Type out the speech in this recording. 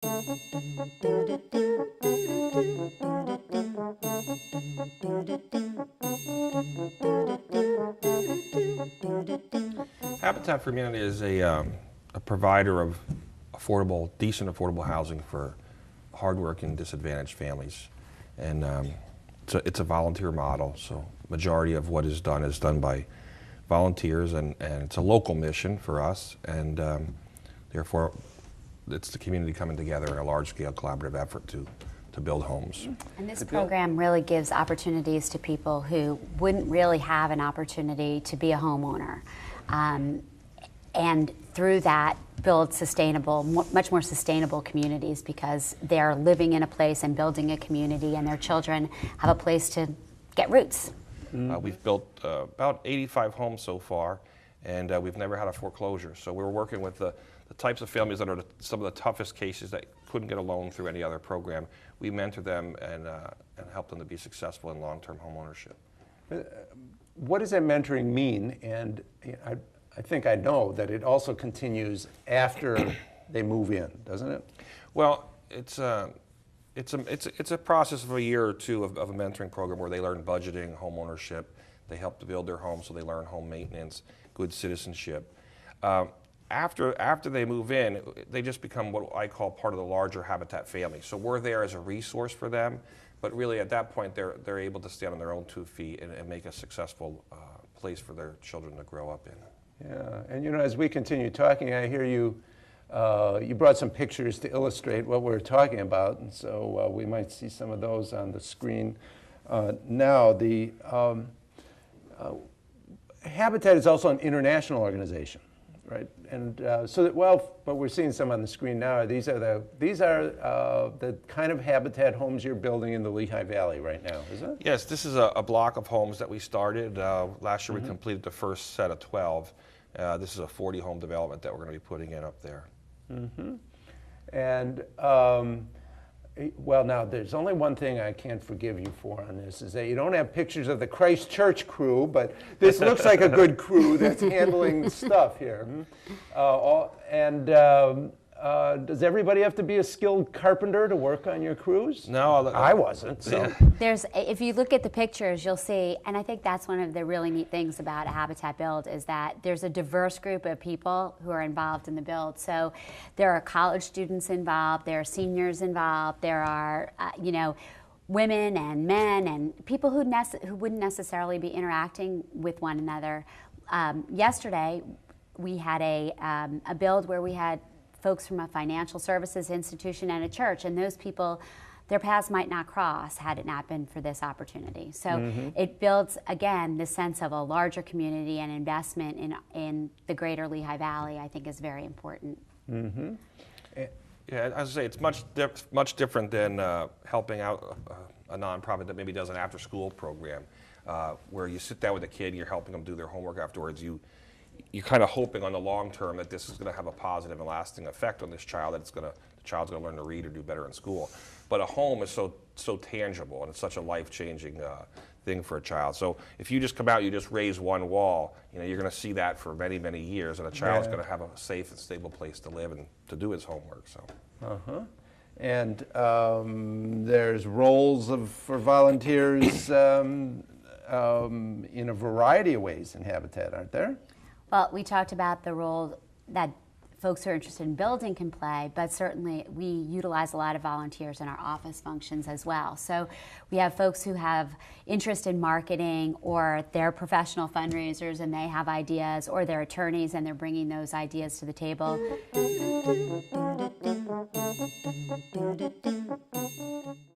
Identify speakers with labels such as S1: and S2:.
S1: Habitat for Humanity is a provider of decent affordable housing for hardworking, disadvantaged families. And it's a volunteer model, so majority of what is done by volunteers, and it's a local mission for us, and therefore it's the community coming together in a large-scale collaborative effort to build homes.
S2: And this program really gives opportunities to people who wouldn't really have an opportunity to be a homeowner. And through that, build sustainable, much more sustainable communities, because they're living in a place and building a community, and their children have a place to get roots.
S1: We've built about 85 homes so far, and we've never had a foreclosure. So we're working with the types of families that are some of the toughest cases that couldn't get a loan through any other program. We mentor them and help them to be successful in long-term home ownership.
S3: What does that mentoring mean? And I think I know that it also continues after they move in, doesn't it?
S1: Well, it's a process of a year or two of a mentoring program where they learn budgeting, home ownership. They help to build their home, so they learn home maintenance, good citizenship. After they move in, they just become what I call part of the larger Habitat family. So we're there as a resource for them, but really at that point they're able to stand on their own 2 feet and make a successful place for their children to grow up in.
S3: Yeah, and you know, as we continue talking, I hear you brought some pictures to illustrate what we're talking about, and so we might see some of those on the screen now. The Habitat is also an international organization, right? And but we're seeing some on the screen now. These are the kind of Habitat homes you're building in the Lehigh Valley right now, is it?
S1: Yes, this is a block of homes that we started. Last year we completed the first set of 12. This is a 40-home development that we're going to be putting in up there.
S3: And well, now there's only one thing I can't forgive you for on this, is that you don't have pictures of the Christ Church crew, but this looks like a good crew that's handling stuff here. Does everybody have to be a skilled carpenter to work on your crews?
S1: No,
S3: I wasn't. So.
S2: If you look at the pictures, you'll see, and I think that's one of the really neat things about a Habitat build, is that there's a diverse group of people who are involved in the build. So there are college students involved, there are seniors involved, there are women and men and people who wouldn't necessarily be interacting with one another. Yesterday, we had a build where we had folks from a financial services institution and a church, and those people, their paths might not cross had it not been for this opportunity. So it builds, again, the sense of a larger community, and investment in the greater Lehigh Valley, I think, is very important.
S1: Yeah, as I say, it's much different than helping out a nonprofit that maybe does an after-school program, where you sit down with a kid and you're helping them do their homework afterwards. You're kind of hoping on the long term that this is going to have a positive and lasting effect on this child, that the child's going to learn to read or do better in school. But a home is so tangible, and it's such a life-changing thing for a child. So if you just come out, you just raise one wall, you're going to see that for many, many years, and a child's going to have a safe and stable place to live and to do his homework. So.
S3: And there's roles for volunteers in a variety of ways in Habitat, aren't there?
S2: Well, we talked about the role that folks who are interested in building can play, but certainly we utilize a lot of volunteers in our office functions as well. So we have folks who have interest in marketing, or they're professional fundraisers and they have ideas, or they're attorneys and they're bringing those ideas to the table.